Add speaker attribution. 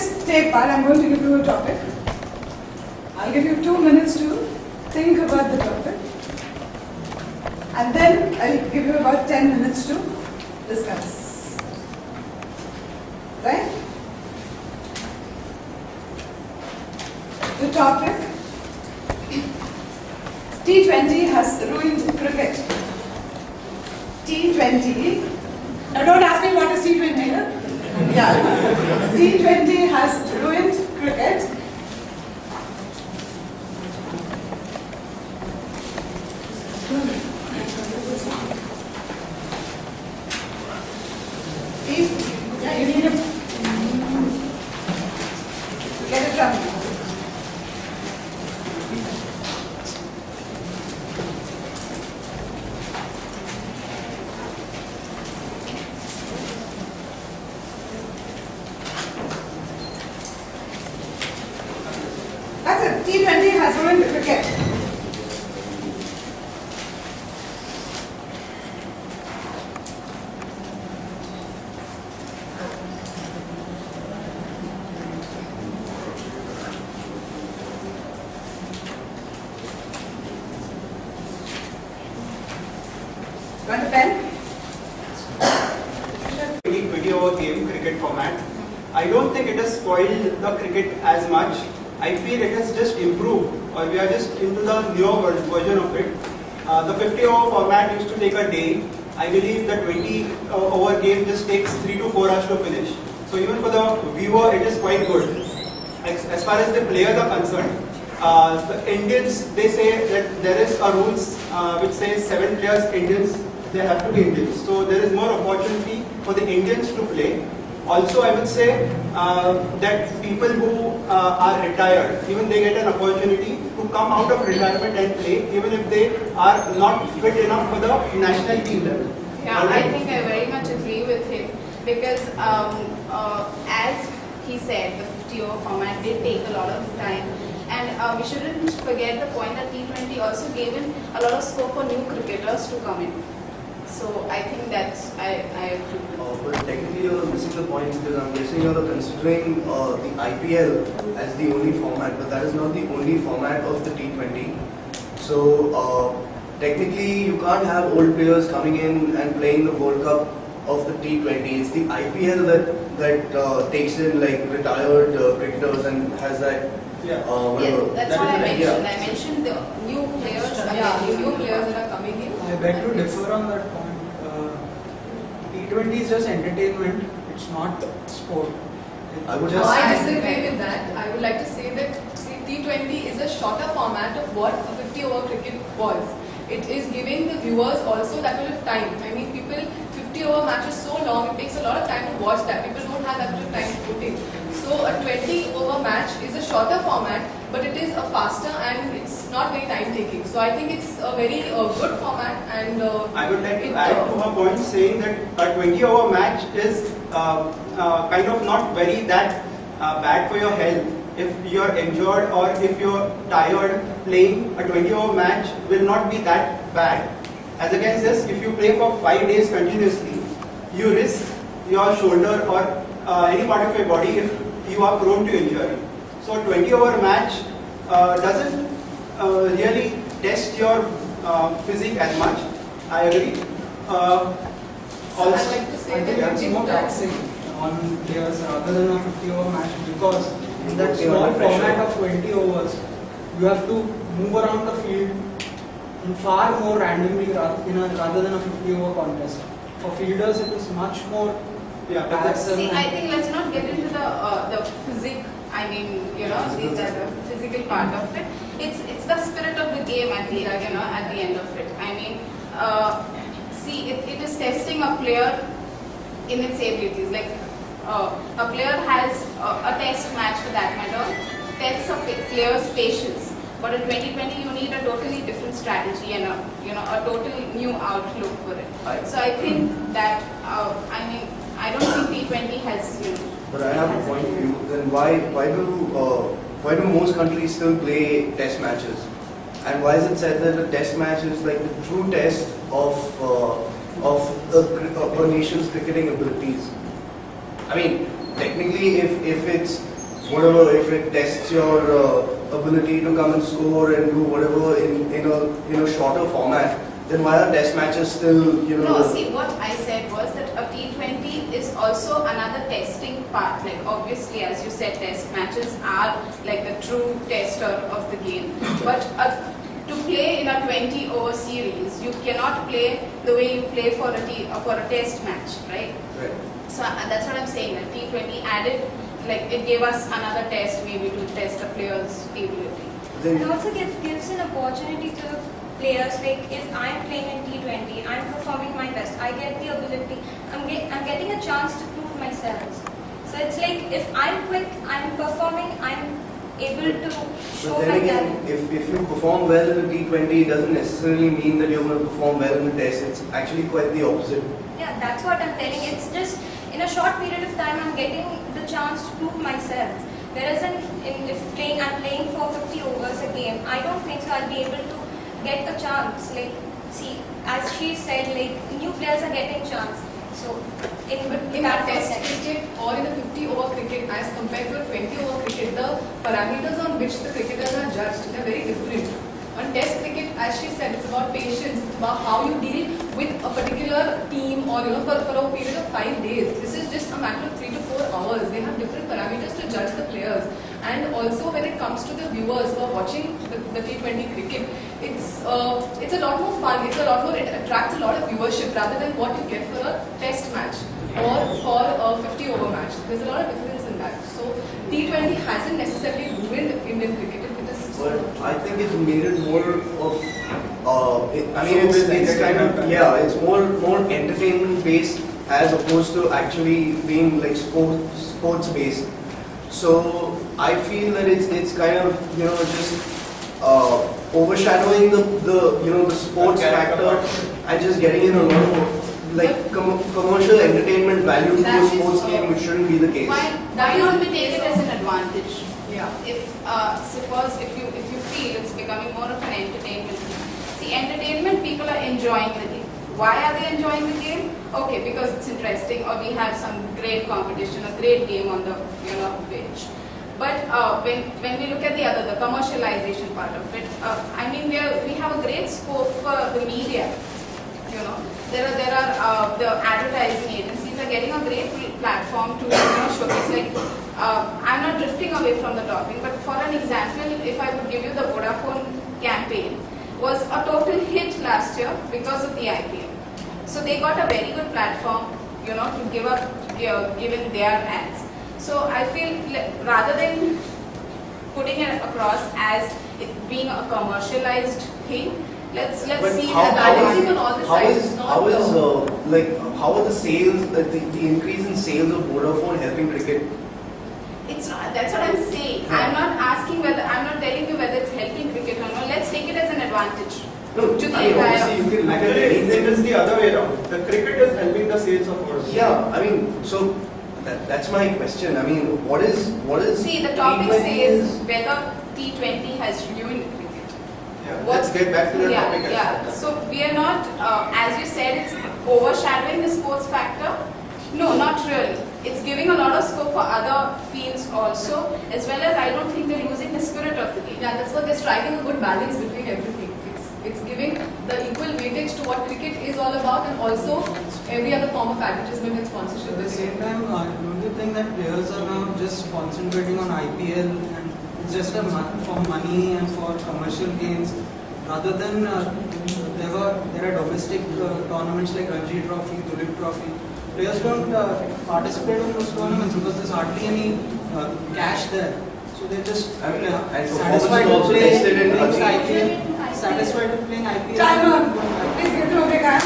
Speaker 1: this take part, I'm going to give you a topic. I'll give you 2 minutes to think about the topic. And then I'll give you about 10 minutes to discuss. Right? The topic, T20 has ruined cricket. T20, now don't ask me what is T20, yeah. T20 has ruined cricket. Yeah, you need to get it done. That's it. T20 has ruined cricket. Want a pen?
Speaker 2: 20-over game cricket format. I don't think it has spoiled the cricket as much. I feel it has just improved, or we are just into the newer version of it. The 50-over format used to take a day. I believe the 20-over game just takes 3 to 4 hours to finish. So even for the viewer, it is quite good. As far as the players are concerned, the Indians, they say that there is a rules which says 7 players Indians, they have to be Indians. So there is more opportunity for the Indians to play. Also, I would say that people who are retired, even they get an opportunity to come out of retirement and play, even if they are not fit enough for the national team level.
Speaker 3: Yeah, I think I very much agree with him because as he said, the 50-over format did take a lot of time. And we shouldn't forget the point that T20 also gave in a lot of scope for new cricketers to come in. So I think that's, I agree.
Speaker 4: But technically you're missing the point because I'm guessing you're considering the IPL as the only format, but that is not the only format of the T20. So technically you can't have old players coming in and playing the World Cup of the T20. It's the IPL that takes in like retired cricketers and has that.
Speaker 3: Yes, that's what I mentioned. I mentioned the new players, new players that are coming in.
Speaker 5: I beg to differ on that point. T20 is just entertainment, it's not sport.
Speaker 4: I
Speaker 6: disagree with that. I would like to say that T20 is a shorter format of what a 50-over cricket was. It is giving the viewers also that bit of time. I mean, 50-over match is so long, it takes a lot of time to watch that. People don't have that much time to put in. So a 20-over match is a shorter format, but it is a faster and it's not very time-taking. So I think it's a very good format. And
Speaker 2: I would like to add to her point saying that a 20-over match is kind of not very that bad for your health. If you're injured or if you're tired, playing a 20-over match will not be that bad. As against this, if you play for 5 days continuously, you risk your shoulder or any part of your body if you are prone to injury. So a 20-over match doesn't really test your physique as much. I agree.
Speaker 6: I'd like to say that
Speaker 5: it's more taxing on players rather than a 50-over match because in that small format of 20 overs, you have to move around the field far more randomly rather than a 50-over contest. For fielders, it is much more.
Speaker 3: See, I think let's not get into the physique. I mean, the physical part of it. It's the spirit of the game at the at the end of it. I mean, see, it is testing a player in its abilities. Like a player has a test match for that matter, tests a player's patience. But in 2020, you need a totally different strategy and a totally new outlook for it. So I think that I don't think T20 has
Speaker 4: But I have a point for you. Then why do most countries still play test matches? And why is it said that a test match is like the true test of a nation's cricketing abilities? I mean, technically, if it's whatever, if it tests your ability to come and score and do whatever in a shorter format, then why are test matches still, you know?
Speaker 3: No, see, what I said was that a T20 is also another testing part. Like obviously, as you said, test matches are like the true tester of the game. But to play in a 20-over series, you cannot play the way you play for a test match, right?
Speaker 4: Right.
Speaker 3: So that's what I'm saying. That T20 added, like it gave us another test maybe to test a player's ability.
Speaker 7: It also gives an opportunity to players, like if I'm playing in T20, I'm performing my best, I get the ability, I'm getting a chance to prove myself. So it's like if I'm quick, I'm performing, I'm able to show
Speaker 4: But then
Speaker 7: my
Speaker 4: again,
Speaker 7: talent.
Speaker 4: if you perform well in the T20, it doesn't necessarily mean that you're going to perform well in the test. It's actually quite the opposite.
Speaker 7: Yeah, that's what I'm telling. It's just in a short period of time, I'm getting the chance to prove myself. Whereas if I'm playing for 50 overs a game, I don't think so I'll be able to get a chance. Like, see, as she said, like new players are getting chance. So
Speaker 6: in a test cricket or in a 50-over cricket as compared to a 20-over cricket, the parameters on which the cricketers are judged, they are very different. On test cricket, as she said, it's about patience, it's about how you deal with a particular team or for a period of 5 days. This is just a matter of 3 to 4 hours. They have different parameters to judge the players. And also when it comes to the viewers who are watching the T20 cricket, it's a lot more fun. It attracts a lot of viewership rather than what you get for a test match or for a 50-over match. There's a lot of difference in that. So T20 hasn't necessarily ruined Indian cricket.
Speaker 4: But I think it's made it more of, it's kind of, yeah, it's more entertainment based as opposed to actually being like sports based. So I feel that it's kind of, just overshadowing the sports factor and just getting in a lot of like commercial entertainment value to a sports game, which shouldn't be the case.
Speaker 3: Why not we take it as an advantage?
Speaker 6: Yeah.
Speaker 3: If suppose if you feel it's becoming more of an entertainment. See, entertainment, people are enjoying the game. Why are they enjoying the game? Okay, because it's interesting, or we have some great competition, a great game on the pitch. But when we look at the commercialization part of it, I mean we have a great scope for the media. There are the advertising agencies are getting a great platform to showcase. Like I'm not drifting away from the topic, but for an example, if I would give you the Vodafone campaign, was a total hit last year because of the IPL. So they got a very good platform, to give in their ads. So I feel rather than putting it across as it being a commercialized thing, let's see the balancing on all the sides.
Speaker 4: How are the sales, the increase in sales of Vodafone helping cricket?
Speaker 3: It's not. That's what I'm saying.
Speaker 4: Yeah.
Speaker 3: I'm not telling you whether it's helping cricket or not. Let's take it as an advantage.
Speaker 4: No,
Speaker 3: to the
Speaker 4: obviously you can look at anything.
Speaker 2: It is the other way around. The cricket is helping the sales of Vodafone.
Speaker 4: Yeah, so that's my question. What is?
Speaker 3: See, the topic says whether T20 has ruined cricket.
Speaker 2: Yeah, let's get back to the topic.
Speaker 3: Yeah. So we are not, as you said, it's overshadowing the sports factor. No, not really. It's giving a lot of scope for other fields also, as well as I don't think they're losing the spirit of the game.
Speaker 6: Yeah, that's what they're striking a good balance between everything. It's giving the equal weightage to what cricket is all about, and also every other form of advertisement and sponsorship.
Speaker 5: At the same time, don't you think that players are now just concentrating on IPL and it's just for money and for commercial gains, rather than there are domestic tournaments like Ranji Trophy, Dulip Trophy. Players don't participate in those tournaments because there's hardly any cash there. So they're just satisfied with playing IPL. Satisfied with playing IPL.
Speaker 1: Time on. Please give him a big hand.